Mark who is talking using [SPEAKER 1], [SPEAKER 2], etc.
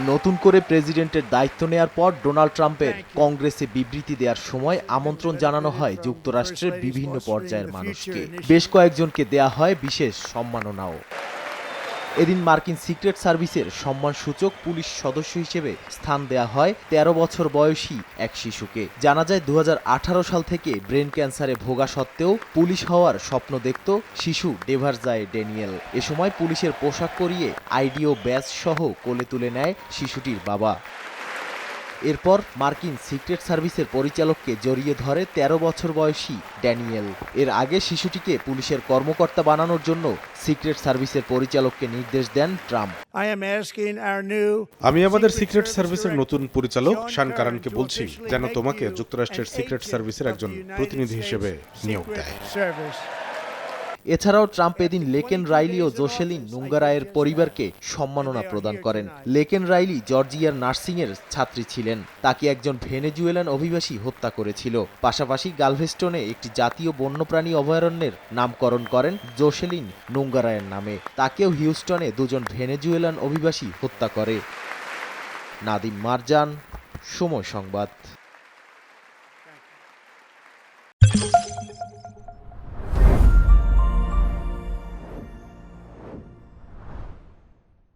[SPEAKER 1] নতুন করে প্রেসিডেন্টের দায়িত্ব নেয়ার পর ডোনাল্ড ট্রাম্পের কংগ্রেসে বিবৃতি দেওয়ার সময় আমন্ত্রণ জানানো হয় যুক্তরাষ্ট্রের বিভিন্ন পর্যায়ের মানুষকে। বেশ কয়েকজনকে দেয়া হয় বিশেষ সম্মাননাও। এদিন মার্কিন সিক্রেট সার্ভিসের সম্মানসূচক পুলিশ সদস্য হিসেবে স্থান দেয়া হয় ১৩ বছর বয়সী এক শিশুকে। জানা যায় ২০১৮ সাল থেকে ব্রেন ক্যান্সারে ভোগা সত্ত্বেও পুলিশ হওয়ার স্বপ্ন দেখত শিশু ডেভারজায়ে ড্যানিয়েল। এ সময় পুলিশের পোশাক পরিয়ে আইডি ও ব্যাজ সহ কোলে তুলে নেয় শিশুটির বাবা। এরপর মার্কিন সিক্রেট সার্ভিসের পরিচালককে জড়িয়ে ধরে ১৩ বছর বয়সী ড্যানিয়েল। এর আগে শিশুটিকে পুলিশের কর্মকর্তা বানানোর জন্য সিক্রেট সার্ভিসের পরিচালককে নির্দেশ দেন ট্রাম্প।
[SPEAKER 2] আমি আমাদের সিক্রেট সার্ভিসের নতুন পরিচালক শান কারানকে বলছি যেন তোমাকে যুক্তরাষ্ট্রের সিক্রেট সার্ভিসের একজন প্রতিনিধি হিসেবে নিয়োগ দেয়।
[SPEAKER 1] এছাড়াও ট্রাম্প এদিন লেকেন রাইলি ও জোশেলিন নুঙ্গারায়ের পরিবারকে সম্মাননা প্রদান করেন। লেকেন রাইলি জর্জিয়ার নার্সিংয়ের ছাত্রী ছিলেন। তাকে একজন ভেনেজুয়েলান অভিবাসী হত্যা করেছিল। পাশাপাশি গালভেস্টনে একটি জাতীয় বন্যপ্রাণী অভয়ারণ্যের নামকরণ করেন জোশেলিন নুঙ্গারায়ের নামে। তাকেও হিউস্টনে দুজন ভেনেজুয়েলান অভিবাসী হত্যা করে। নাদিম মারজান, সময় সংবাদ।